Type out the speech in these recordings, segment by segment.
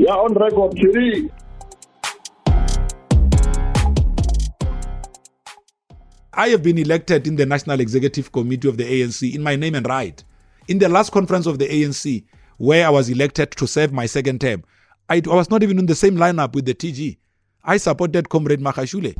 Yeah, on record, Tshidi. I have been elected in the National Executive Committee of the ANC in my name and right. In the last conference of the ANC, where I was elected to serve my second term, I was not even in the same lineup with the TG. I supported Comrade Magashule.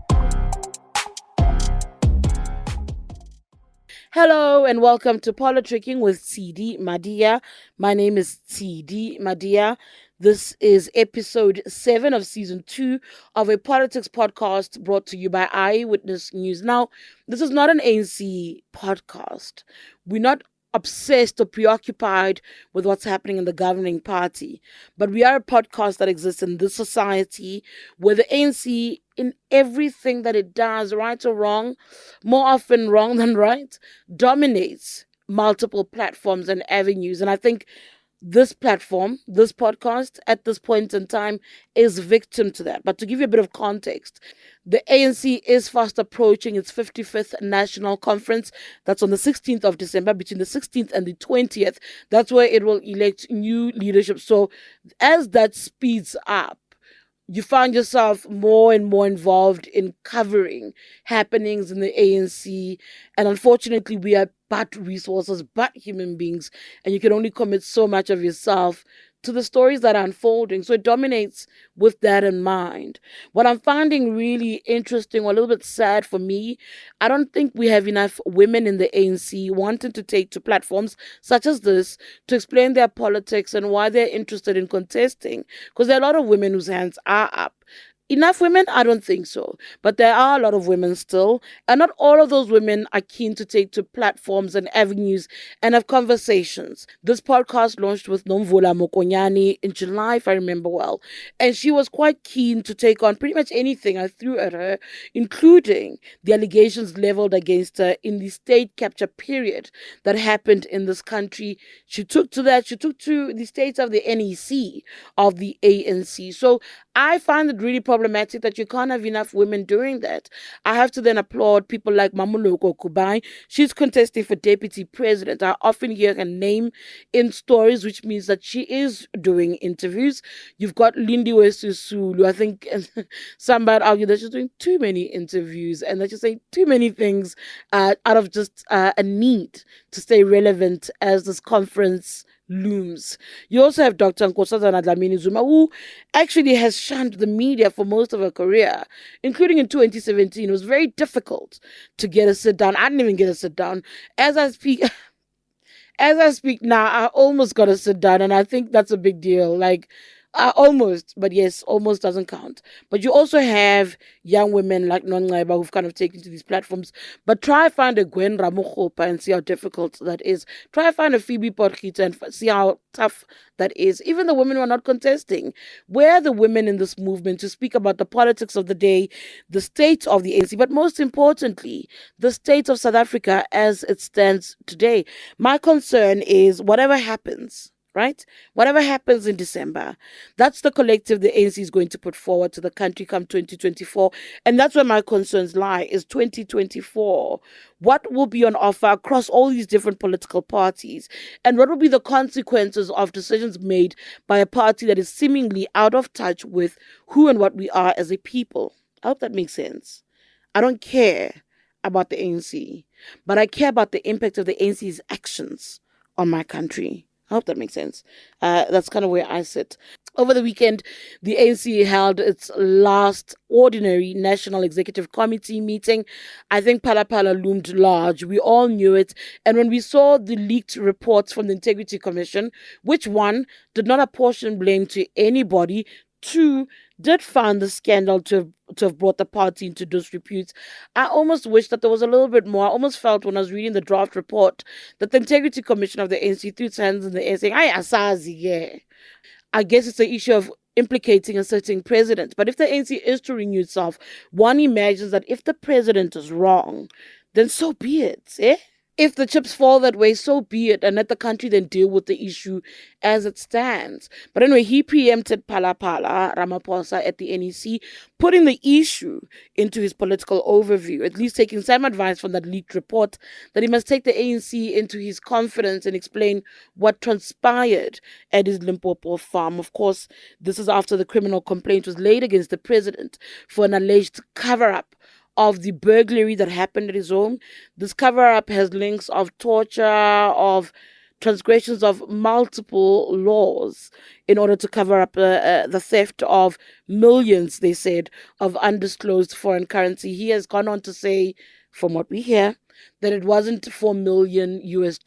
Hello and welcome to Politricking with Tshidi Madia. My name is Tshidi Madia. This is episode 7 of season 2 of a politics podcast brought to you by Eyewitness News. Now, this is not an ANC podcast. We're not obsessed or preoccupied with what's happening in the governing party, but we are a podcast that exists in this society where the ANC, in everything that it does, right or wrong, more often wrong than right, dominates multiple platforms and avenues. And I think this platform, this podcast, at this point in time, is victim to that. But to give you a bit of context, the ANC is fast approaching its 55th National Conference. That's on the 16th of December, between the 16th and the 20th. That's where it will elect new leadership. So as that speeds up, you find yourself more and more involved in covering happenings in the ANC. And unfortunately, we are but resources, but human beings. And you can only commit so much of yourself to the stories that are unfolding. So it dominates with that in mind. What I'm finding really interesting or a little bit sad for me, I don't think we have enough women in the ANC wanting to take to platforms such as this to explain their politics and why they're interested in contesting. Because there are a lot of women whose hands are up. Enough women? I don't think so. But there are a lot of women still. And not all of those women are keen to take to platforms and avenues and have conversations. This podcast launched with Nomvula Mokonyane in July, if I remember well. And she was quite keen to take on pretty much anything I threw at her, including the allegations leveled against her in the state capture period that happened in this country. She took to that. She took to the states of the NEC, of the ANC. So I find it really problematic that you can't have enough women doing that. I have to then applaud people like Mamuloko Kubai. She's contesting for deputy president. I often hear her name in stories, which means that she is doing interviews. You've got Lindiwe Sisulu. I think some might argue that she's doing too many interviews and that she's saying too many things out of just a need to stay relevant as this conference looms. You also have Dr. Nkosazana Dlamini Zuma, who actually has shunned the media for most of her career, including in 2017. It was very difficult to get a sit down. I didn't even get a sit down. As I speak now, I almost got a sit down, and I think that's a big deal. Almost, but yes, almost doesn't count. But you also have young women like Nongaiba who've kind of taken to these platforms. But try find a Gwen Ramokgopa and see how difficult that is. Try find a Phoebe Potgieter and see how tough that is. Even the women who are not contesting. Where are the women in this movement to speak about the politics of the day, the state of the ANC, but most importantly, the state of South Africa as it stands today? My concern is whatever happens, right? Whatever happens in December, that's the collective the ANC is going to put forward to the country come 2024. And that's where my concerns lie, is 2024. What will be on offer across all these different political parties? And what will be the consequences of decisions made by a party that is seemingly out of touch with who and what we are as a people? I hope that makes sense. I don't care about the ANC, but I care about the impact of the ANC's actions on my country. I hope that makes sense. That's kind of where I sit. Over the weekend, the ANC held its last ordinary National Executive Committee meeting. I think Phala loomed large. We all knew it. And when we saw the leaked reports from the Integrity Commission, which, one, did not apportion blame to anybody, two, did find the scandal to have brought the party into disrepute, I almost wish that there was a little bit more. I almost felt when I was reading the draft report that the Integrity Commission of the ANC threw its hands in the air saying, "Ay, asazi, yeah." I guess it's the issue of implicating a certain president. But if the ANC is to renew itself, one imagines that if the president is wrong, then so be it, eh? if the chips fall that way, so be it, and let the country then deal with the issue as it stands. But anyway, he preempted Phala Ramaphosa at the NEC, putting the issue into his political overview, at least taking some advice from that leaked report that he must take the ANC into his confidence and explain what transpired at his Limpopo farm. Of course, this is after the criminal complaint was laid against the president for an alleged cover-up of the burglary that happened at his home. This cover-up has links of torture, of transgressions of multiple laws in order to cover up the theft of millions, they said, of undisclosed foreign currency. He has gone on to say, from what we hear, that it wasn't $4 million US,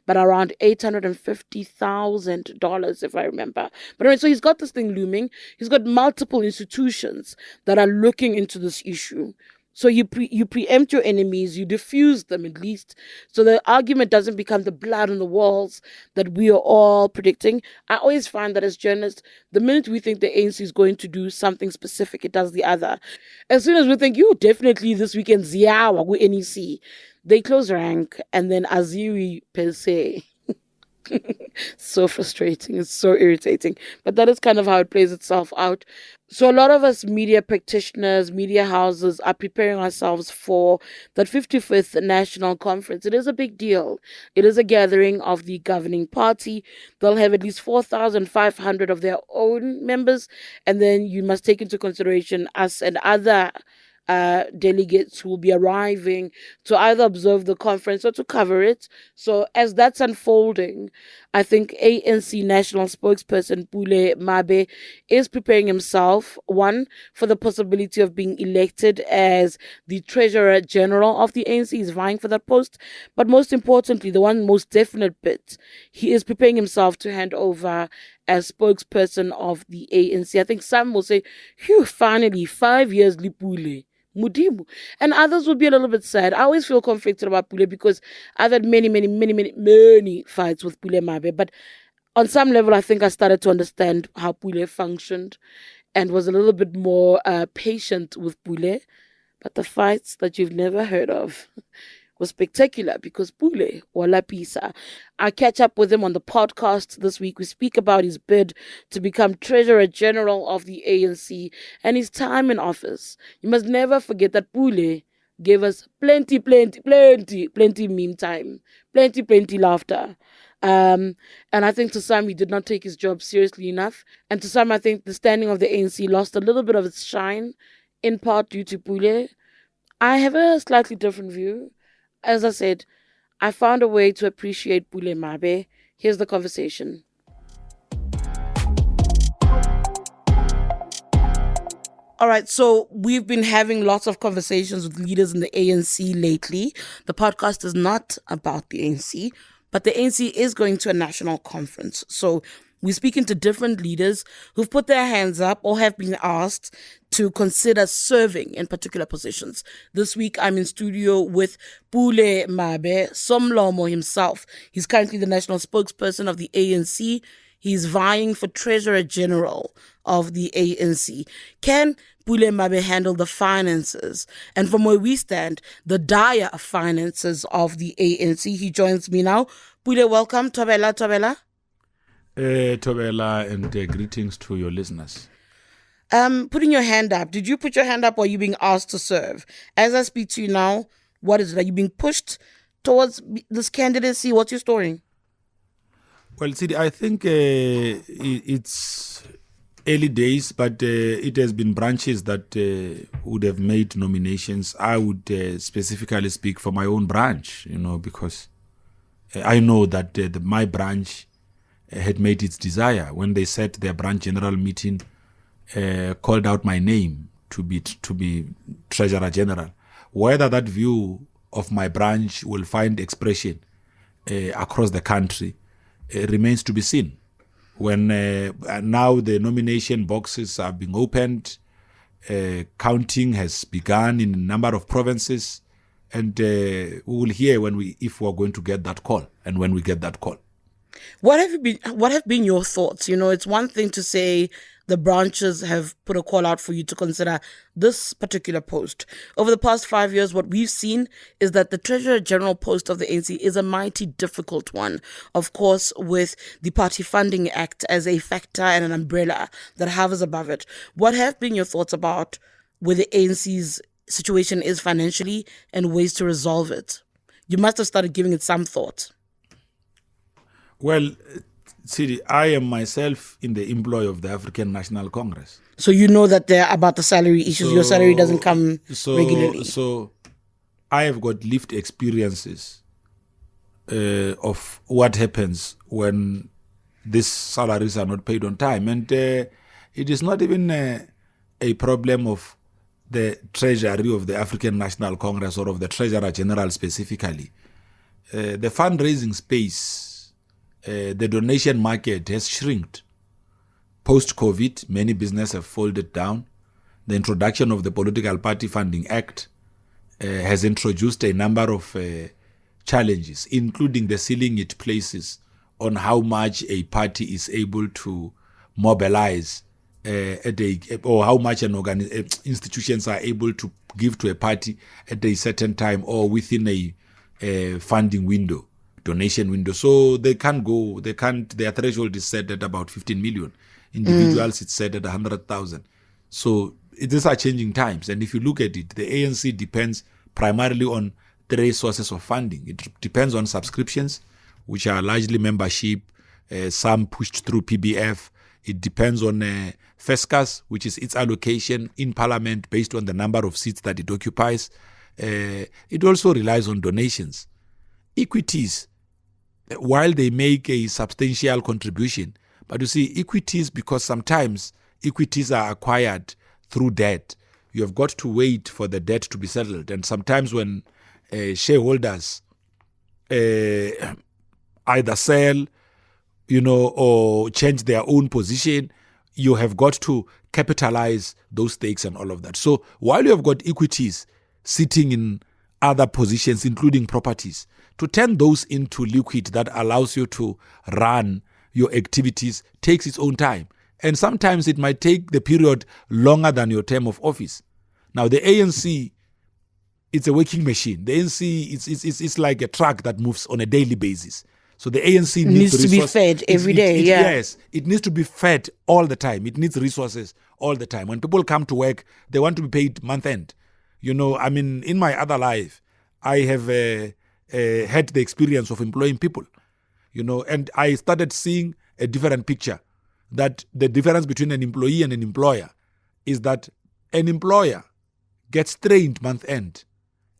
but around $850,000, if I remember. But anyway, so he's got this thing looming. He's got multiple institutions that are looking into this issue. So you preempt your enemies, you diffuse them at least, so the argument doesn't become the blood on the walls that we are all predicting. I always find that as journalists, the minute we think the ANC is going to do something specific, it does the other. As soon as we think, definitely this weekend, Ziawa, we NEC, they close rank, and then Aziwi per se. So frustrating. It's so irritating. But that is kind of how it plays itself out. So a lot of us media practitioners, media houses are preparing ourselves for that 55th National Conference. It is a big deal. It is a gathering of the governing party. They'll have at least 4,500 of their own members. And then you must take into consideration us and other delegates who will be arriving to either observe the conference or to cover it. So as that's unfolding, I think ANC National Spokesperson Pule Mabe is preparing himself, one, for the possibility of being elected as the Treasurer General of the ANC. He's vying for that post. But most importantly, the one most definite bit, he is preparing himself to hand over as spokesperson of the ANC. I think some will say, phew, finally, 5 years Lipule. Mudimu. And others will be a little bit sad. I always feel conflicted about Pule because I've had many fights with Pule Mabe. But on some level, I think I started to understand how Pule functioned and was a little bit more patient with Pule. But the fights that you've never heard of was spectacular because Pule wala pisa. I catch up with him on the podcast this week. We speak about his bid to become Treasurer General of the ANC and his time in office. You must never forget that Pule gave us plenty meme time, plenty laughter. And I think to some he did not take his job seriously enough. And to some I think the standing of the ANC lost a little bit of its shine, in part due to Pule. I have a slightly different view. As I said, I found a way to appreciate Pule Mabe. Here's the conversation. All right, so we've been having lots of conversations with leaders in the ANC lately. The podcast is not about the ANC, but the ANC is going to a national conference. So we're speaking to different leaders who've put their hands up or have been asked to consider serving in particular positions. This week, I'm in studio with Pule Mabe, Somlomo himself. He's currently the national spokesperson of the ANC. He's vying for Treasurer General of the ANC. Can Pule Mabe handle the finances? And from where we stand, the dire finances of the ANC. He joins me now. Pule, welcome. Tobela. Tobela, and greetings to your listeners. Putting your hand up. Did you put your hand up or are you being asked to serve? As I speak to you now, what is it? Are you being pushed towards this candidacy? What's your story? Well, Tshidi, I think it's early days, but it has been branches that would have made nominations. I would specifically speak for my own branch, because I know that my branch had made its desire when they set their branch general meeting, called out my name to be Treasurer General. Whether that view of my branch will find expression across the country remains to be seen. When now the nomination boxes are being opened, counting has begun in a number of provinces, and we will hear if we are going to get that call and when we get that call. What have been your thoughts? It's one thing to say, the branches have put a call out for you to consider this particular post. Over the past 5 years, what we've seen is that the Treasurer General post of the ANC is a mighty difficult one. Of course, with the Party Funding Act as a factor and an umbrella that hovers above it. What have been your thoughts about where the ANC's situation is financially and ways to resolve it? You must have started giving it some thought. Well, Tshidi, I am myself in the employ of the African National Congress. So you know that they're about the salary issues. Your salary doesn't come regularly. So I have got lived experiences of what happens when these salaries are not paid on time. And it is not even a problem of the treasury of the African National Congress or of the Treasurer General specifically. The fundraising space, the donation market has shrinked. Post-COVID, many businesses have folded down. The introduction of the Political Party Funding Act has introduced a number of challenges, including the ceiling it places on how much a party is able to mobilize or how much institutions are able to give to a party at a certain time or within a funding window, donation window. So their threshold is set at about 15 million. Individuals, it's set at 100,000. So these are changing times. And if you look at it, the ANC depends primarily on 3 sources of funding. It depends on subscriptions, which are largely membership, some pushed through PBF. It depends on FESCAS, which is its allocation in Parliament based on the number of seats that it occupies. It also relies on donations. Equities, while they make a substantial contribution, but you see, equities, because sometimes equities are acquired through debt, you have got to wait for the debt to be settled. And sometimes when shareholders either sell, or change their own position, you have got to capitalize those stakes and all of that. So while you have got equities sitting in other positions, including properties, to turn those into liquid that allows you to run your activities takes its own time. And sometimes it might take the period longer than your term of office. Now, the ANC, it's a working machine. The ANC, it's like a truck that moves on a daily basis. So the ANC needs to be fed every day. Yes, it needs to be fed all the time. It needs resources all the time. When people come to work, they want to be paid month end. In my other life, I have had the experience of employing people, and I started seeing a different picture, that the difference between an employee and an employer is that an employer gets trained month end.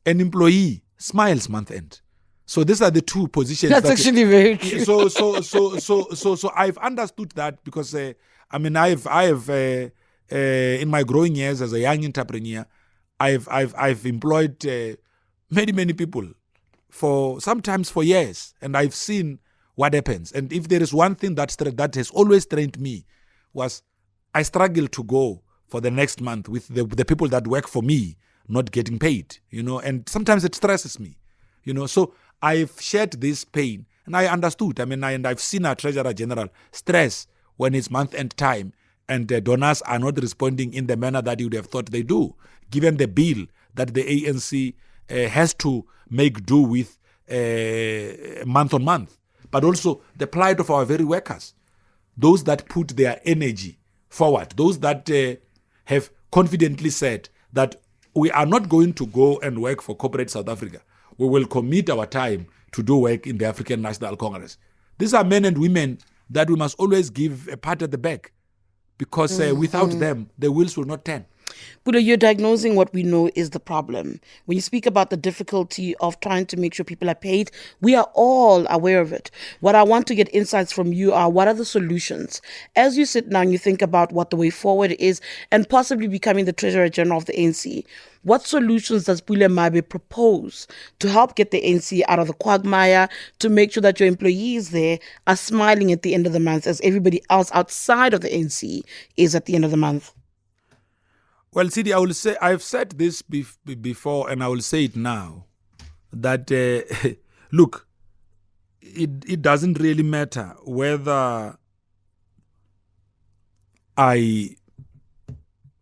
An employee smiles month end. So these are the two positions. That's actually very true. So I've understood that because I've in my growing years as a young entrepreneur, I've employed many people sometimes for years, and I've seen what happens. And if there is one thing that has always trained me, was I struggle to go for the next month with the people that work for me not getting paid, and sometimes it stresses me, So I've shared this pain, and I understood. And I've seen our Treasurer General stress when it's month-end time, and the donors are not responding in the manner that you would have thought they do, given the bill that the ANC has to make do with month on month. But also the plight of our very workers, those that put their energy forward, those that have confidently said that we are not going to go and work for corporate South Africa. We will commit our time to do work in the African National Congress. These are men and women that we must always give a pat at the back, because without them, the wheels will not turn. Pule, you're diagnosing what we know is the problem. When you speak about the difficulty of trying to make sure people are paid, we are all aware of it. What I want to get insights from you are, what are the solutions? As you sit now and you think about what the way forward is and possibly becoming the Treasurer General of the ANC, what solutions does Pule Mabe propose to help get the ANC out of the quagmire, to make sure that your employees there are smiling at the end of the month as everybody else outside of the ANC is at the end of the month? Well, Tshidi, I will say, I've said this before, and I will say it now, that, look, it doesn't really matter whether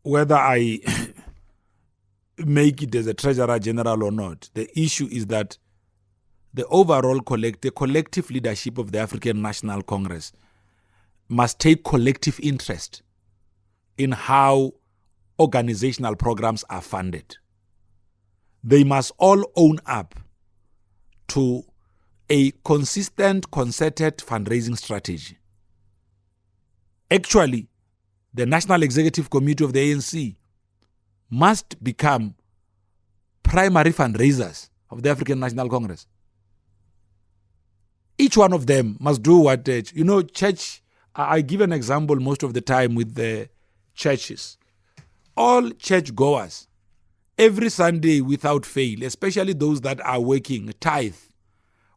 whether I make it as a Treasurer General or not, the issue is that the overall collective leadership of the African National Congress must take collective interest in how organizational programs are funded. They must all own up to a consistent, concerted fundraising strategy. Actually, the National Executive Committee of the ANC must become primary fundraisers of the African National Congress. Each one of them must do what, church, I give an example most of the time with the churches. All church goers, every Sunday without fail, especially those that are working, tithe.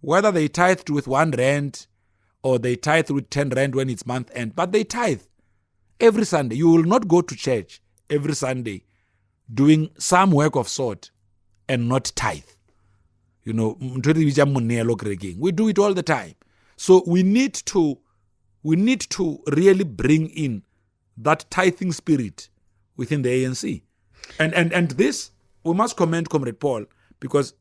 Whether they tithed with 1 rand or they tithe with 10 rand when it's month end, but they tithe every Sunday. You will not go to church every Sunday doing some work of sort and not tithe. We do it all the time. So we need to really bring in that tithing spirit within the ANC. And this, we must commend Comrade Paul, because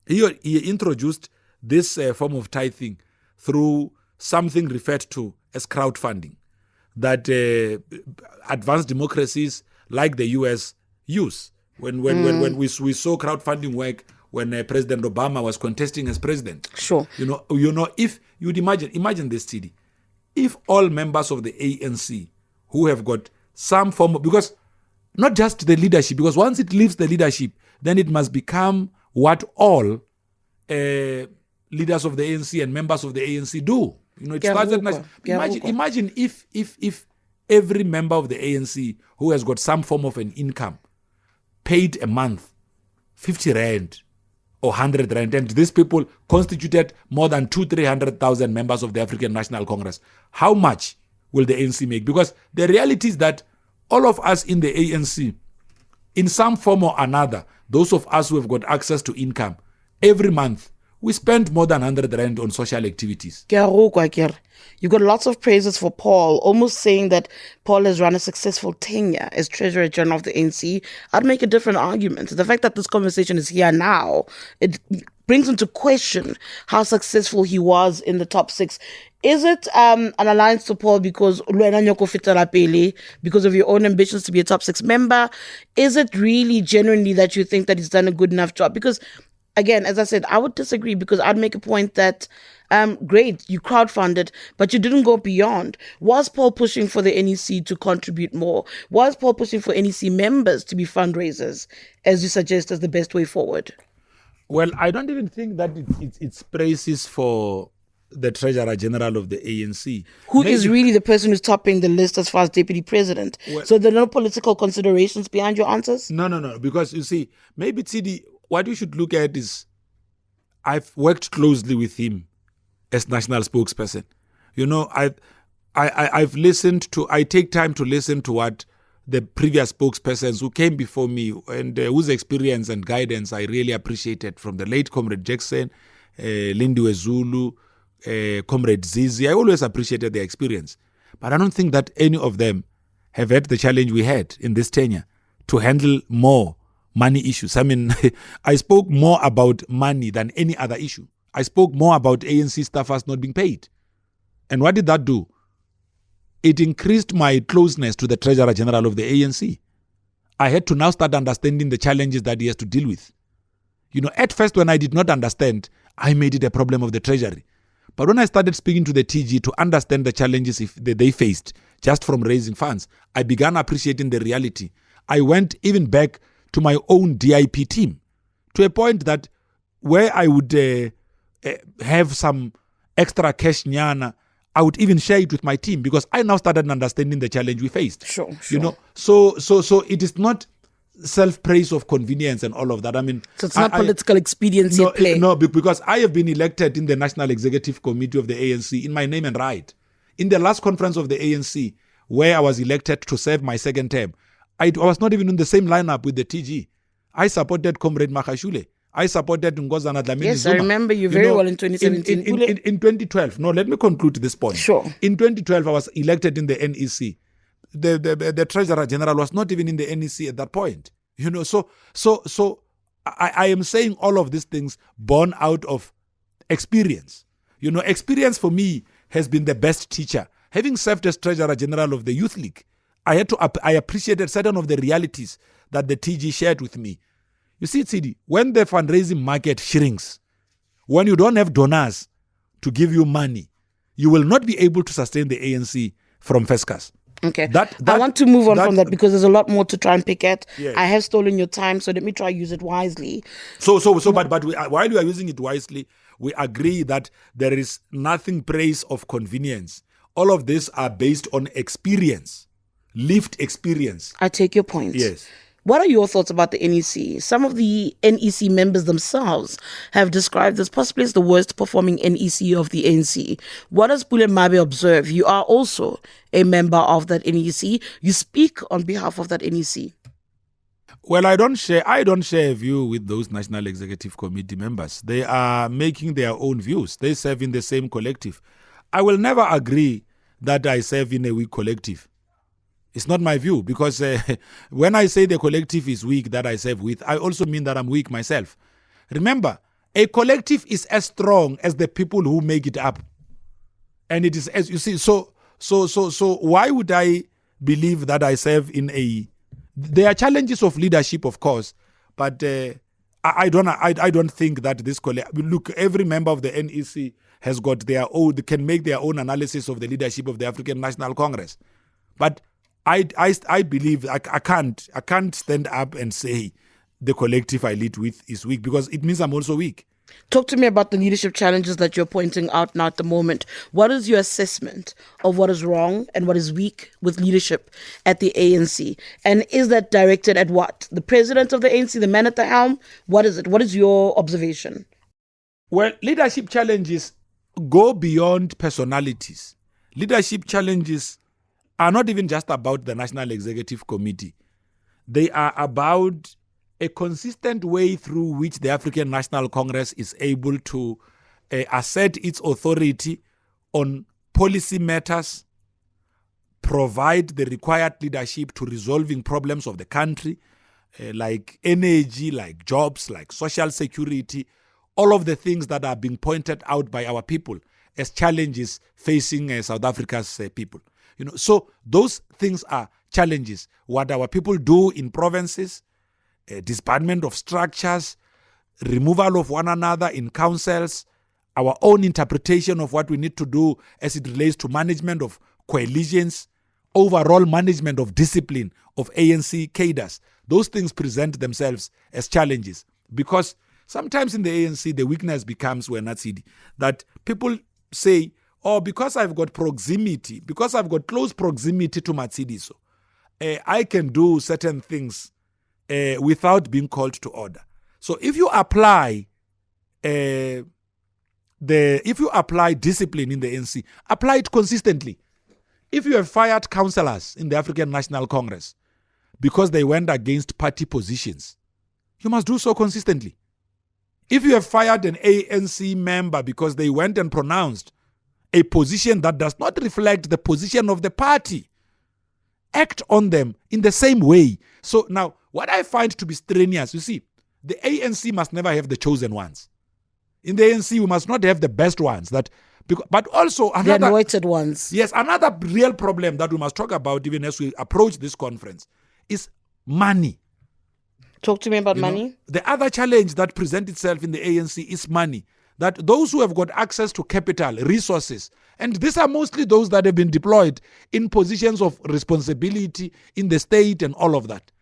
he introduced this form of tithing through something referred to as crowdfunding that advanced democracies like the US use. When we saw crowdfunding work when President Obama was contesting as president. Sure. If you'd imagine this, Tshidi, if all members of the ANC who have got some form of, because not just the leadership, because once it leaves the leadership, then it must become what all leaders of the ANC and members of the ANC do. It started. Imagine if every member of the ANC who has got some form of an income paid a month 50 rand or 100 rand, and these people constituted more than 200,000-300,000 members of the African National Congress. How much will the ANC make? Because the reality is that all of us in the ANC, in some form or another, those of us who have got access to income, every month, we spend more than 100 rand on social activities. You got lots of praises for Paul, almost saying that Paul has run a successful tenure as Treasurer General of the ANC. I'd make a different argument. The fact that this conversation is here now, it brings into question how successful he was in the top 6. Is it an alliance to Paul because of your own ambitions to be a top 6 member? Is it really genuinely that you think that he's done a good enough job? Because again, as I said, I would disagree, because I'd make a point that, great, you crowdfunded, but you didn't go beyond. Was Paul pushing for the NEC to contribute more? Was Paul pushing for NEC members to be fundraisers, as you suggest, as the best way forward? Well, I don't even think that it's praises for the Treasurer General of the ANC. Who is really the person who's topping the list as far as Deputy President? Well, so there are no political considerations behind your answers? No. Because you see, maybe Tshidi, what you should look at is, I've worked closely with him as national spokesperson. I've listened to, I take time to listen to what the previous spokespersons who came before me and whose experience and guidance I really appreciated, from the late Comrade Jackson, Lindiwe Zulu, Comrade Zizi. I always appreciated their experience. But I don't think that any of them have had the challenge we had in this tenure to handle more money issues. I mean, I spoke more about money than any other issue. I spoke more about ANC staffers not being paid. And what did that do? It increased my closeness to the Treasurer General of the ANC. I had to now start understanding the challenges that he has to deal with. At first when I did not understand, I made it a problem of the Treasury. But when I started speaking to the TG to understand the challenges they faced just from raising funds, I began appreciating the reality. I went even back to my own DIP team, to a point that where I would have some extra cash nyana, I would even share it with my team, because I now started understanding the challenge we faced. Sure. So it is not self-praise of convenience and all of that. I mean, so it's not political expediency play. No, because I have been elected in the National Executive Committee of the ANC in my name and right. In the last conference of the ANC, where I was elected to serve my second term, I was not even in the same lineup with the TG. I supported Comrade Makashule. I supported Ngozana Dlamini Yes, Zuma. I remember you very well in 2017. In 2012. No, let me conclude this point. Sure. In 2012, I was elected in the NEC. the Treasurer General was not even in the NEC at that point. So I am saying all of these things born out of experience. Experience for me has been the best teacher. Having served as Treasurer General of the Youth League, I appreciated certain of the realities that the TG shared with me. You see, Tshidi, when the fundraising market shrinks, when you don't have donors to give you money, you will not be able to sustain the ANC from Fescas. Okay. I want to move on from that because there's a lot more to try and pick at. Yes. I have stolen your time, so let me try use it wisely. But while we are using it wisely, we agree that there is nothing praise of convenience. All of this are based on experience, lived experience. I take your point. Yes. What are your thoughts about the NEC? Some of the NEC members themselves have described this possibly as the worst performing NEC of the ANC. What does Pule Mabe observe? You are also a member of that NEC. You speak on behalf of that NEC. Well, I don't share a view with those National Executive Committee members. They are making their own views. They serve in the same collective. I will never agree that I serve in a weak collective. It's not my view, because when I say the collective is weak that I serve with, I also mean that I'm weak myself. Remember, a collective is as strong as the people who make it up. And it is, as you see, so why would I believe that I serve in a... There are challenges of leadership, of course, but I don't think that this collective... Look, every member of the NEC has got their own, they can make their own analysis of the leadership of the African National Congress. But I believe I can't stand up and say the collective I lead with is weak, because it means I'm also weak. Talk to me about the leadership challenges that you're pointing out now at the moment. What is your assessment of what is wrong and what is weak with leadership at the ANC? And is that directed at what? The president of the ANC, the man at the helm? What is it? What is your observation? Well, leadership challenges go beyond personalities. Leadership challenges are not even just about the National Executive Committee. They are about a consistent way through which the African National Congress is able to assert its authority on policy matters, provide the required leadership to resolving problems of the country, like energy, like jobs, like social security, all of the things that are being pointed out by our people as challenges facing South Africa's people. So those things are challenges. What our people do in provinces, disbandment of structures, removal of one another in councils, our own interpretation of what we need to do as it relates to management of coalitions, overall management of discipline of ANC cadres. Those things present themselves as challenges, because sometimes in the ANC, the weakness becomes that people say, oh, because I've got proximity, because I've got close proximity to Matsidiso, I can do certain things without being called to order. So if you apply discipline in the ANC, apply it consistently. If you have fired councillors in the African National Congress because they went against party positions, you must do so consistently. If you have fired an ANC member because they went and pronounced a position that does not reflect the position of the party, act on them in the same way. So now, what I find to be strenuous, you see, the ANC must never have the chosen ones. In the ANC, we must not have the best ones, but also another, the anointed ones. Yes, another real problem that we must talk about even as we approach this conference is money. Talk to me about money. The other challenge that presents itself in the ANC is money. That those who have got access to capital, resources, and these are mostly those that have been deployed in positions of responsibility in the state and all of that,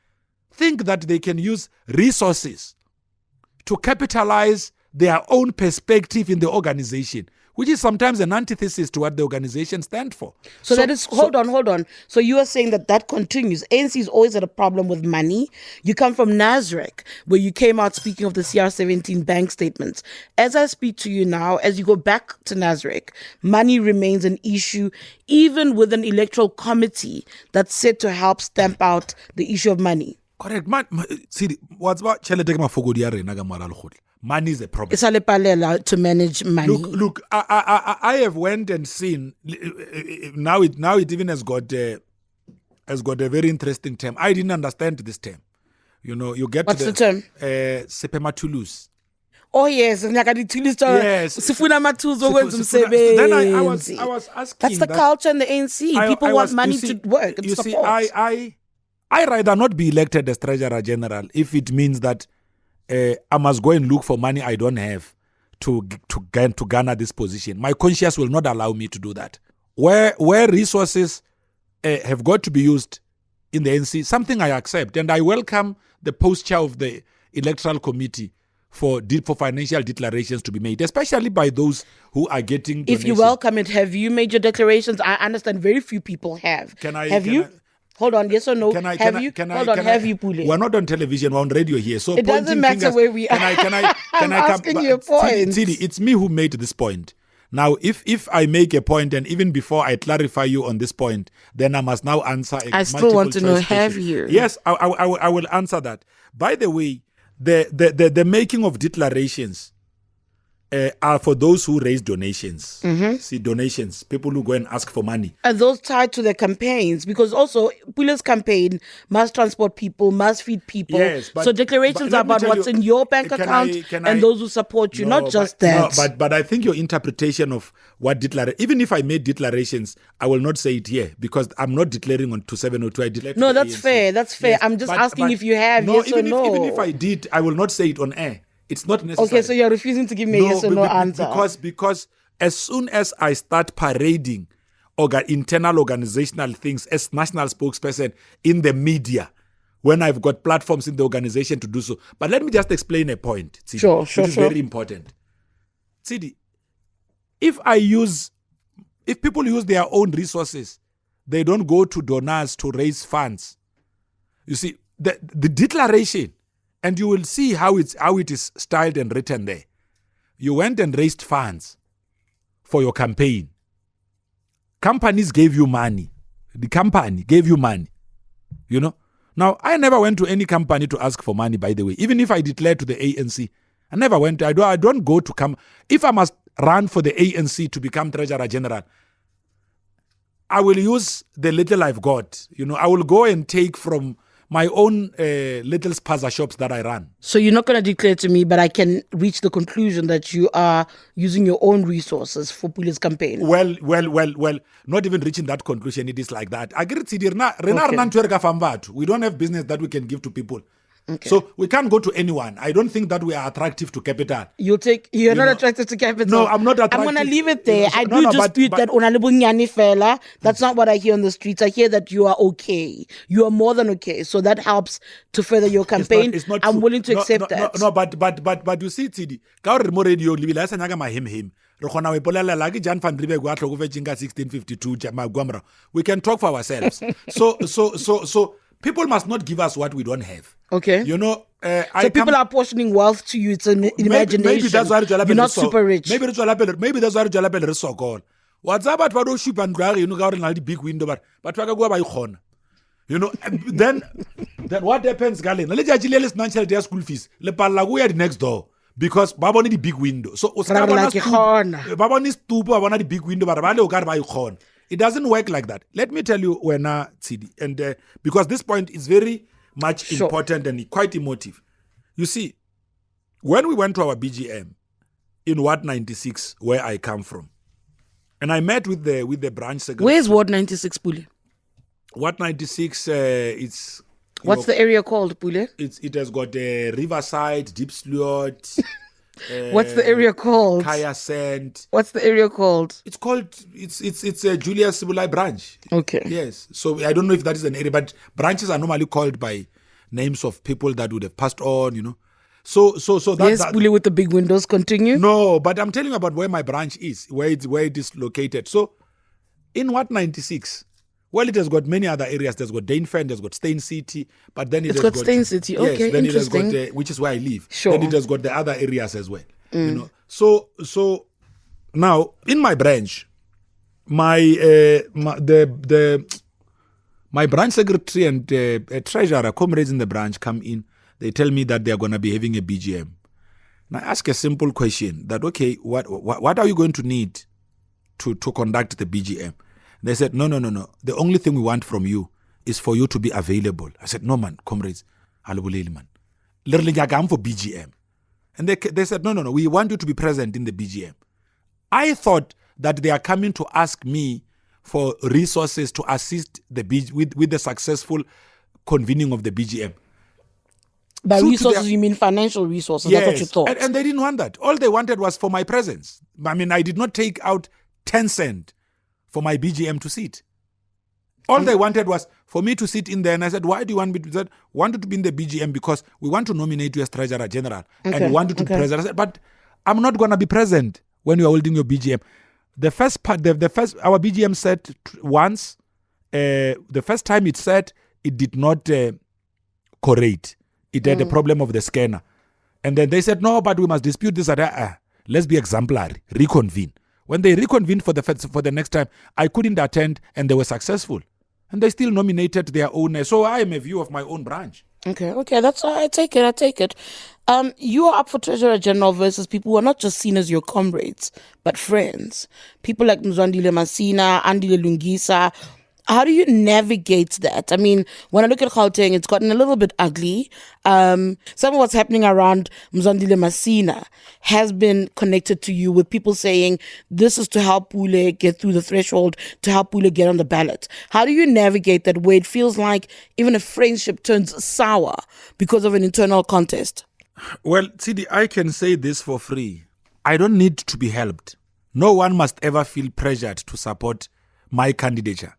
think that they can use resources to capitalize their own perspective in the organization, which is sometimes an antithesis to what the organization stands for. So that is, hold on. So you are saying that continues. ANC has always had a problem with money. You come from Nasrec, where you came out speaking of the CR17 bank statements. As I speak to you now, as you go back to Nasrec, money remains an issue, even with an electoral committee that's set to help stamp out the issue of money. Correct. See, what's about money is a problem. It's to manage money. Look, I have went and seen. Now it even has got has got a very interesting term. I didn't understand this term. You know, you get What's to the term? Sepematulus. Oh yes, Yes. Sifuna matools Then I was asking. That's the culture in the ANC. People want money to work and support. I rather not be elected as Treasurer General if it means that I must go and look for money I don't have to garner this position. My conscience will not allow me to do that. Where resources have got to be used in the ANC, something I accept, and I welcome the post chair of the Electoral Committee for financial declarations to be made, especially by those who are getting donations. If you welcome it, have you made your declarations? I understand very few people have. Have you? Hold on, yes or no? Have you, Pule? We're not on television, we're on radio here. So it doesn't matter where we are. I'm asking you a point. Tshidi, it's me who made this point. Now, if I make a point, and even before I clarify you on this point, then I must now answer I still want to know, have you? Yes, I will answer that. By the way, the making of declarations are for those who raise donations. Mm-hmm. See, donations, people who go and ask for money. Are those tied to their campaigns? Because also, Pule's campaign must transport people, must feed people. Yes, so declarations are about what's in your bank account and those who support you, not just that. No, but I think your interpretation of what declaration, even if I made declarations, I will not say it here because I'm not declaring on 2702. I declare. No, that's fair. That's fair. Yes, I'm just asking if you have, yes or no. Even if I did, I will not say it on air. It's not necessary. Okay, so you're refusing to give me a yes or no answer. Because as soon as I start parading internal organizational things as national spokesperson in the media, when I've got platforms in the organization to do so. But let me just explain a point, Tshidi, sure, which is very important. Tshidi, if people use their own resources, they don't go to donors to raise funds. You see, the declaration, and you will see how it is styled and written there. You went and raised funds for your campaign. Companies gave you money. The company gave you money. You know? Now, I never went to any company to ask for money, by the way. Even if I declared to the ANC, I never went. I don't go to come. If I must run for the ANC to become Treasurer General, I will use the little I've got. You know, I will go and take from my own little spaza shops that I run. So you're not going to declare to me, but I can reach the conclusion that you are using your own resources for Pule's campaign. Well, not even reaching that conclusion. It is like that. We don't have business that we can give to people. Okay. So we can't go to anyone. I don't think that we are attractive to capital. You're not attracted to capital. No, I'm not attractive. I'm going to leave it there. I dispute that unalibunyani fella. That's not what I hear on the streets. I hear that you are okay. You are more than okay. So that helps to further your campaign. It's not I'm willing to accept that. No, but you see, Tshidi, ka re mo radio libile a sanya ka mahim. Re khona we polela ke Jan van Riebeeck wa tlhokofetseng ka 1652 we can talk for ourselves. So people must not give us what we don't have. Okay. You know, so people are apportioning wealth to you. It's an imagination. Maybe that's why you're not super rich. Maybe that's why Jalapel is so called. What's about what do ship and drag, you know, the big window, but go by Hon. You know, then what happens, Galen? Let's actually financial their school fees. Le Palaguya the next door. Because Baba need the big window. So Baba needs to Baba the big window, but Baba got by Hon. It doesn't work like that. Let me tell you when Tshidi, and because this point is very much important and quite emotive. You see, when we went to our BGM in Ward 96, where I come from, and I met with the branch secretary. Where's Ward 96, Pule? Ward 96, it's... What's the area called, Pule? It has got Riverside, Deep Slot... What's the area called? Kaya Sand. What's the area called? It's called, it's a Julius Sibulai branch. Okay. Yes. So I don't know if that is an area, but branches are normally called by names of people that would have passed on, you know. So that's... Yes, Pule with the big windows, continue. No, but I'm telling you about where my branch is, where it is located. So in Ward 96, well, it has got many other areas. There's got Danefen, there's got Stain City, but then it's got Stain City. Okay, then interesting. It has got which is where I live. Sure. Then it has got the other areas as well. You know. So now in my branch, my branch secretary and treasurer, comrades in the branch, come in. They tell me that they are going to be having a BGM. And I ask a simple question: that okay, what are you going to need to conduct the BGM? They said, no. The only thing we want from you is for you to be available. I said, no, man, comrades, halubuleli, man. Literally, I'm for BGM. And they said, no, we want you to be present in the BGM. I thought that they are coming to ask me for resources to assist with the successful convening of the BGM. By resources, you mean financial resources? Yes, that's what you thought. And they didn't want that. All they wanted was for my presence. I mean, I did not take out 10 cents for my BGM to sit. All they wanted was for me to sit in there. And I said, why do you want me to do that? Wanted to be in the BGM because we want to nominate you as Treasurer General. And we want you to be present. I said, but I'm not going to be present when you are holding your BGM. The first part, our BGM said once, the first time it said, it did not correct. It had a problem of the scanner. And then they said, no, but we must dispute this. Let's be exemplary, reconvene. When they reconvened for the next time, I couldn't attend and they were successful. And they still nominated their own. So I am a view of my own branch. Okay. That's I take it. You are up for Treasurer General versus people who are not just seen as your comrades, but friends. People like Mzwandile Masina, Andile Lungisa. How do you navigate that? I mean, when I look at Gauteng, it's gotten a little bit ugly. Some of what's happening around Mzwandile Masina has been connected to you with people saying this is to help Pule get through the threshold, to help Pule get on the ballot. How do you navigate that where it feels like even a friendship turns sour because of an internal contest? Well, Tshidi, I can say this for free. I don't need to be helped. No one must ever feel pressured to support my candidature.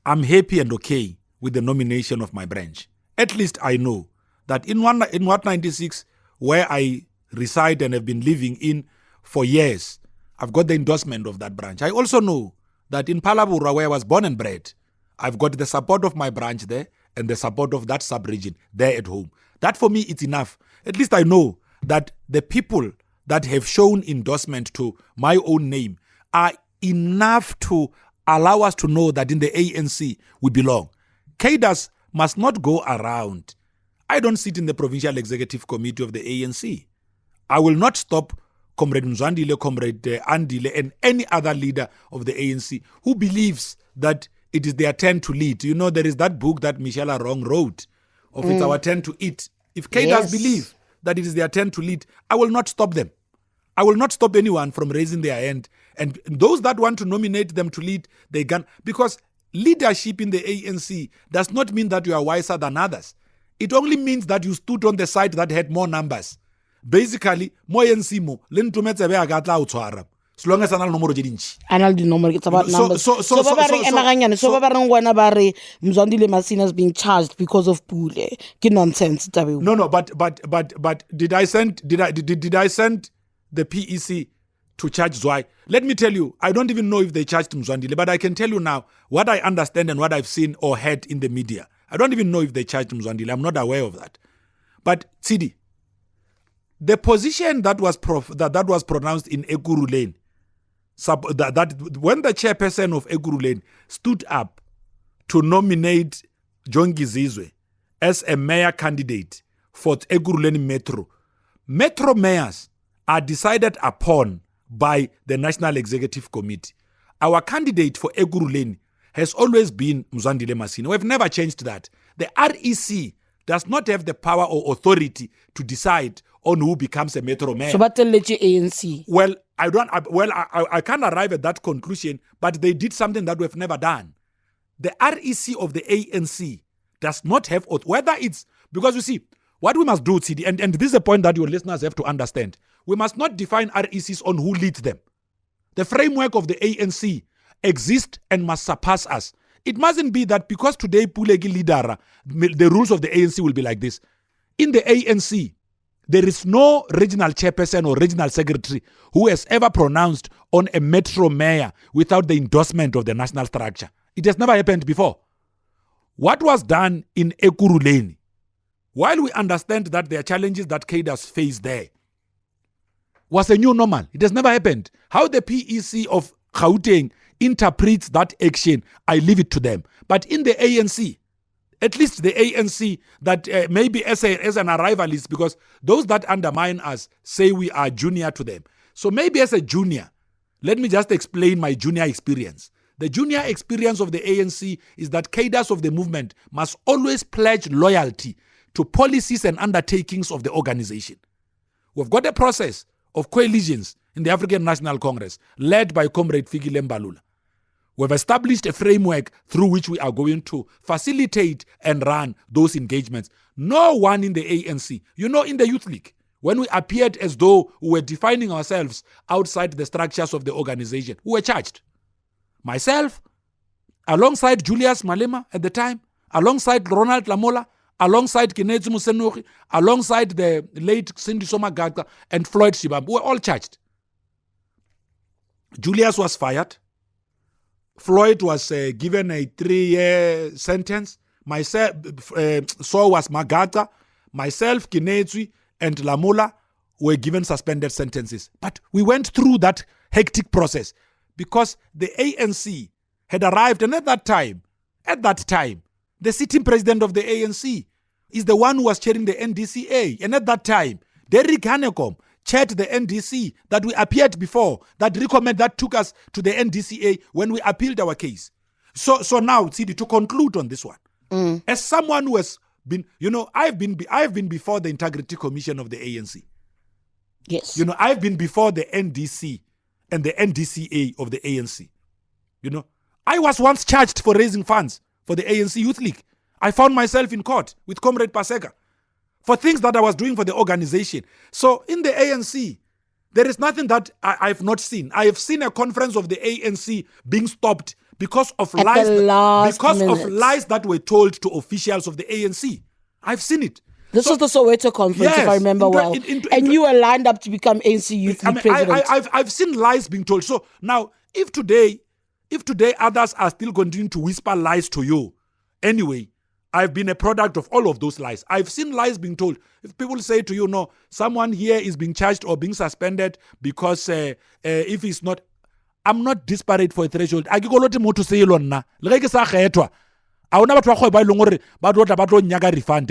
I'm happy and okay with the nomination of my branch. At least I know that in 196, where I reside and have been living in for years, I've got the endorsement of that branch. I also know that in Palabura, where I was born and bred, I've got the support of my branch there and the support of that sub-region there at home. That for me, it's enough. At least I know that the people that have shown endorsement to my own name are enough to allow us to know that in the ANC we belong. Cadres must not go around. I don't sit in the Provincial Executive Committee of the ANC. I will not stop Comrade Mzwandile, Comrade Andile, and any other leader of the ANC who believes that it is their turn to lead. You know, there is that book that Michelle Arong wrote of It's Our Turn to Eat. If cadres believe that it is their turn to lead, I will not stop them. I will not stop anyone from raising their hand. And those that want to nominate them to lead, they can. Because leadership in the ANC does not mean that you are wiser than others. It only means that you stood on the side that had more numbers. Basically, mo ANC mo, le ntumetse be aga tla o tshwara. So long as ana le nomoro je dintsi. Ana le dinomoro it's about numbers. So ba ba reng emaganyane, so ba ba reng wena ba re Mzwandile Masina is being charged because of Pule. Ke nonsense tabe. No, but did I send the PEC to charge Zwayi? Let me tell you, I don't even know if they charged Mzwandile, but I can tell you now what I understand and what I've seen or heard in the media. I don't even know if they charged Mzwandile. I'm not aware of that. But Tshidi, the position that was pronounced in Ekurhuleni, that when the chairperson of Ekurhuleni stood up to nominate John Gizizwe as a mayor candidate for Ekurhuleni Metro mayors are decided upon by the National Executive Committee. Our candidate for Ekurhuleni has always been Mzwandile Masina. We've never changed that. The REC does not have the power or authority to decide on who becomes a Metro mayor. So but tell ANC. Well, I can't arrive at that conclusion, but they did something that we've never done. The REC of the ANC does not have, whether it's, because you see, what we must do, Tshidi, and this is a point that your listeners have to understand. We must not define RECs on who leads them. The framework of the ANC exists and must surpass us. It mustn't be that because today Pulegi leader, the rules of the ANC will be like this. In the ANC, there is no regional chairperson or regional secretary who has ever pronounced on a metro mayor without the endorsement of the national structure. It has never happened before. What was done in Ekurhuleni, while we understand that there are challenges that cadres face there, was a new normal. It has never happened. How the PEC of Gauteng interprets that action, I leave it to them. But in the ANC, at least the ANC that maybe as an arrivalist, because those that undermine us say we are junior to them. So maybe as a junior, let me just explain my junior experience. The junior experience of the ANC is that cadres of the movement must always pledge loyalty to policies and undertakings of the organization. We've got a process of coalitions in the African National Congress led by Comrade Fikile Mbalula. We've established a framework through which we are going to facilitate and run those engagements. No one in the ANC, in the Youth League, when we appeared as though we were defining ourselves outside the structures of the organization, we were charged. Myself, alongside Julius Malema at the time, alongside Ronald Lamola, alongside Kinetsu Musenori, alongside the late Cindy Somagaga and Floyd Shibam, we were all charged. Julius was fired. Floyd was given a 3-year sentence. Myself, so was Magaga. Myself, Kinetsu, and Lamola were given suspended sentences. But we went through that hectic process because the ANC had arrived, and at that time, the sitting president of the ANC is the one who was chairing the NDCA. And at that time, Derek Hanekom chaired the NDC that we appeared before, that took us to the NDCA when we appealed our case. So now, Tshidi, to conclude on this one, as someone who has been, I've been before the Integrity Commission of the ANC. Yes. I've been before the NDC and the NDCA of the ANC. I was once charged for raising funds for the ANC Youth League. I found myself in court with Comrade Paseka for things that I was doing for the organization. So in the ANC, there is nothing that I've not seen. I have seen a conference of the ANC being stopped because of lies that were told to officials of the ANC. I've seen it. This was the Soweto conference, if I remember well. And you were lined up to become ANC Youth League president. I've seen lies being told. So now, if today others are still continuing to whisper lies to you, anyway, I've been a product of all of those lies. I've seen lies being told. If people say to you, no, someone here is being charged or being suspended because if he's not, I'm not disparate for a threshold. I go lot more to say na. Le ke sa kgethwa. A ona batho ba go ba ileng gore ba tlo nyaga refund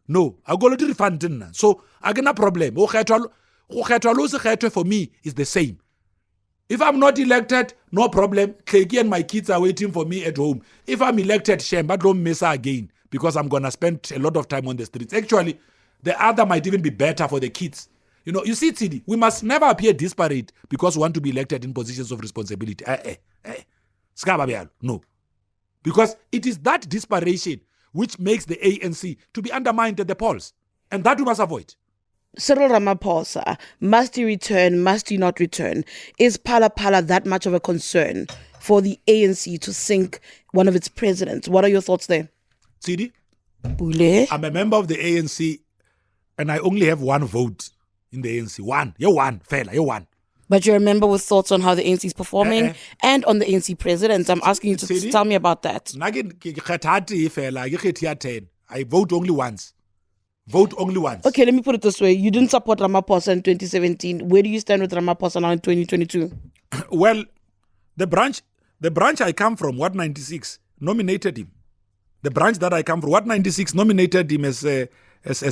No, I go lot refund nna. So I get no problem. Go kgethwa lo se kgethwe for me is the same. If I'm not elected, no problem. Kleki and my kids are waiting for me at home. If I'm elected, shame, but don't mess again because I'm going to spend a lot of time on the streets. Actually, the other might even be better for the kids. You see, Tshidi, we must never appear disparate because we want to be elected in positions of responsibility. No. Because it is that disparation which makes the ANC to be undermined at the polls. And that we must avoid. Cyril Ramaphosa, must he return, must he not return? Is Phala Phala that much of a concern for the ANC to sink one of its presidents? What are your thoughts there? Tshidi, Pule? I'm a member of the ANC and I only have one vote in the ANC. One. You're one, fella, you're one. But you're a member with thoughts on how the ANC is performing and on the ANC president. I'm asking you to tell me about that. I vote only once. Vote only once. Okay, let me put it this way. You didn't support Ramaphosa in 2017. Where do you stand with Ramaphosa now in 2022? Well, the branch I come from, What 96, nominated him. The branch that I come from, What 96, nominated him as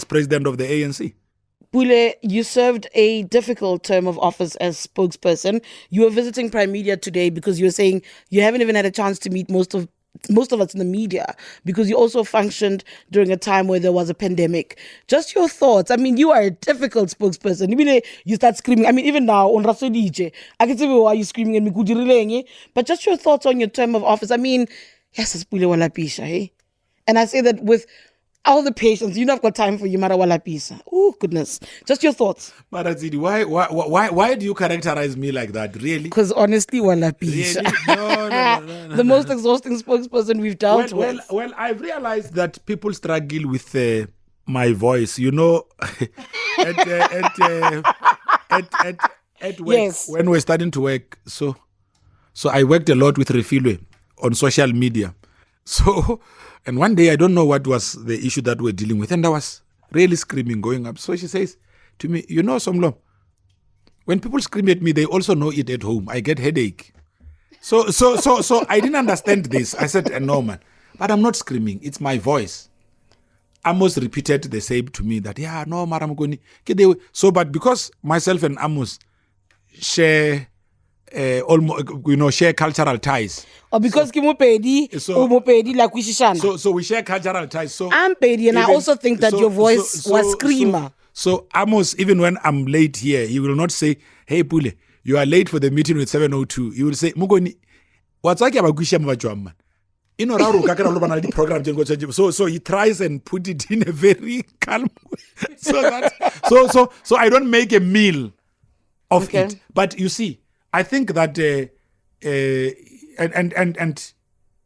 president of the ANC. Pule, you served a difficult term of office as spokesperson. You were visiting Prime Media today because you were saying you haven't even had a chance to meet most of us in the media because you also functioned during a time where there was a pandemic. Just your thoughts. I mean, you are a difficult spokesperson. Even you start screaming. I mean, even now on Rasolije, I can tell you why you're screaming at me. But just your thoughts on your term of office. I mean, yes, it's Pule Walapisha, hey? And I say that with all the patience. You not got time for you, Marawalapisa. Oh, goodness. Just your thoughts. Marazidi, why do you characterize me like that? Really? Because honestly, Walapisa. Really? No. The most exhausting spokesperson we've dealt with. Well, I've realized that people struggle with my voice. At work, yes. When we're starting to work. So I worked a lot with Refilwe on social media. So, and one day I don't know what was the issue that we're dealing with, and I was really screaming, going up. So she says to me, Somlo, when people scream at me, they also know it at home. I get headache. So I didn't understand this. I said, no, man, but I'm not screaming. It's my voice. Amos repeated the same to me that, no, Maramgoni. So, but because myself and Amos share almost, share cultural ties. Or because so like we so we share cultural ties. So I'm Pedi, and I also think that your voice was screamer. So Amos, even when I'm late here, he will not say, "Hey Pule, you are late for the meeting with 7:02." He will say, "Mugoni, what's like about Guisha Mavajwama?" So he tries and put it in a very calm way. So I don't make a meal of it. But you see, I think that and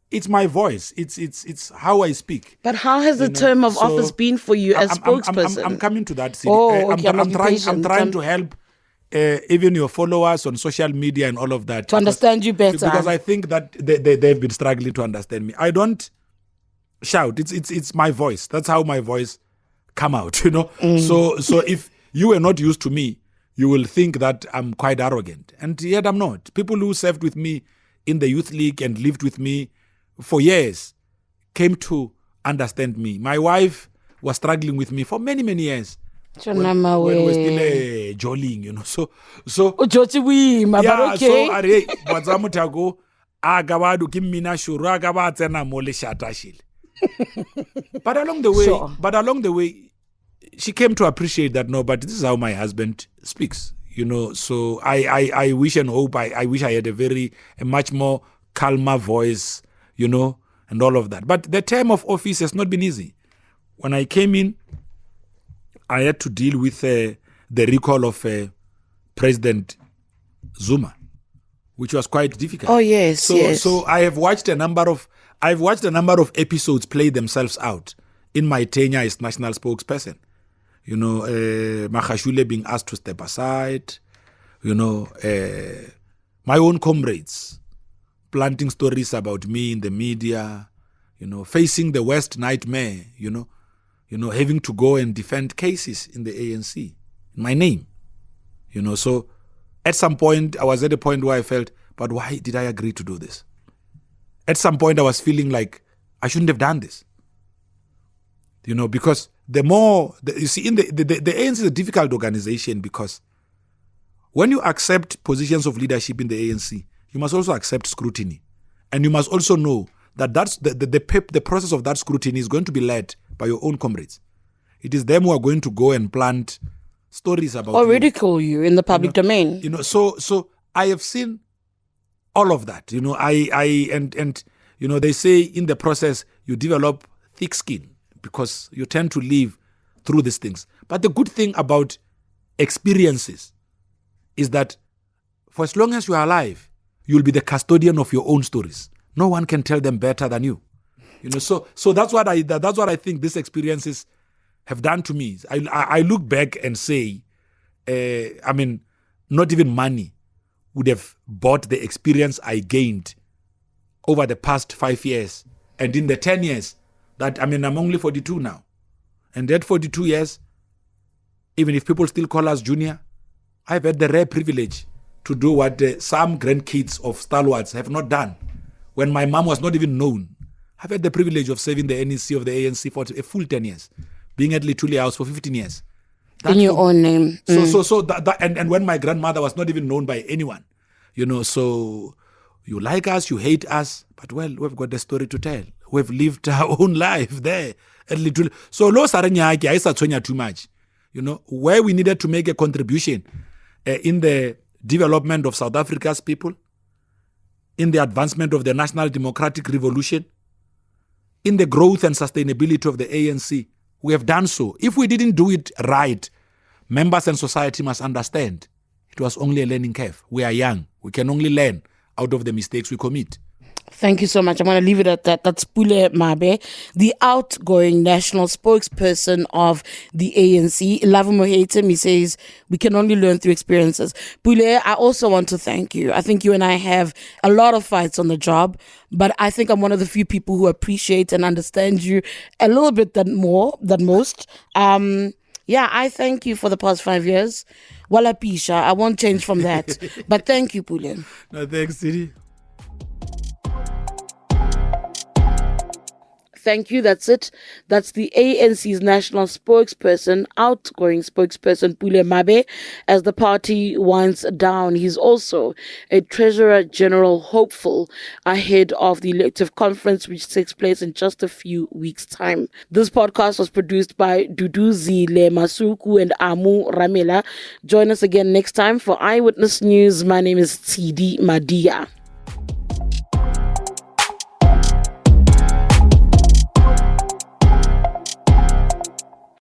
it's my voice. It's how I speak. But how has the term of office been for you as spokesperson? I'm coming to that. I'm trying to help even your followers on social media and all of that to understand you better. Because I think that they've been struggling to understand me. I don't shout. It's my voice. That's how my voice come out. So if you were not used to me, you will think that I'm quite arrogant. And yet I'm not. People who served with me in the youth league and lived with me for years came to understand me. My wife was struggling with me for many, many years. When we're still jollying, So okay. But along the way, she came to appreciate that, no, but this is how my husband speaks, So I wish and hope, I wish I had a much more calmer voice, and all of that. But the term of office has not been easy. When I came in, I had to deal with the recall of President Zuma, which was quite difficult. Oh yes, So I've watched a number of episodes play themselves out in my tenure as national spokesperson. Magashule being asked to step aside. My own comrades planting stories about me in the media. Facing the worst nightmare. Having to go and defend cases in the ANC in my name. So at some point, I was at a point where I felt, but why did I agree to do this? At some point, I was feeling like I shouldn't have done this. Because the more, you see, in the ANC is a difficult organization because when you accept positions of leadership in the ANC, you must also accept scrutiny. And you must also know that that's the process of that scrutiny is going to be led by your own comrades. It is them who are going to go and plant stories about or ridicule you in the public domain. So I have seen all of that. They say in the process you develop thick skin because you tend to live through these things. But the good thing about experiences is that for as long as you are alive, you'll be the custodian of your own stories. No one can tell them better than you. So that's what I think these experiences have done to me. I look back and say, not even money would have bought the experience I gained over the past 5 years. And in the 10 years that, I'm only 42 now. And that 42 years, even if people still call us junior, I've had the rare privilege to do what some grandkids of stalwarts have not done. When my mom was not even known, I've had the privilege of serving the NEC of the ANC for a full 10 years, being at Lituli House for 15 years. In your own name. And when my grandmother was not even known by anyone, so you like us, you hate us, but well, we've got the story to tell. We've lived our own life there at Lituli. So lo saranyaki I satsonya too much. Where we needed to make a contribution in the development of South Africa's people, in the advancement of the national democratic revolution, in the growth and sustainability of the ANC, we have done so. If we didn't do it right, members and society must understand it was only a learning curve. We are young. We can only learn out of the mistakes we commit. Thank you so much. I'm going to leave it at that. That's Pule Mabe, the outgoing national spokesperson of the ANC. Love him or hate him, he says we can only learn through experiences. Pule, I also want to thank you. I think you and I have a lot of fights on the job, but I think I'm one of the few people who appreciate and understand you a little bit more than most. I thank you for the past 5 years. Wala pisha, I won't change from that. But thank you, Pule. No, thanks, Tshidi. Thank you. That's it. That's the ANC's national spokesperson, outgoing spokesperson Pule Mabe, as the party winds down. He's also a Treasurer General hopeful ahead of the elective conference, which takes place in just a few weeks' time. This podcast was produced by Duduzi Le Masuku and Amu Ramela. Join us again next time for Eyewitness News. My name is Tshidi Madia.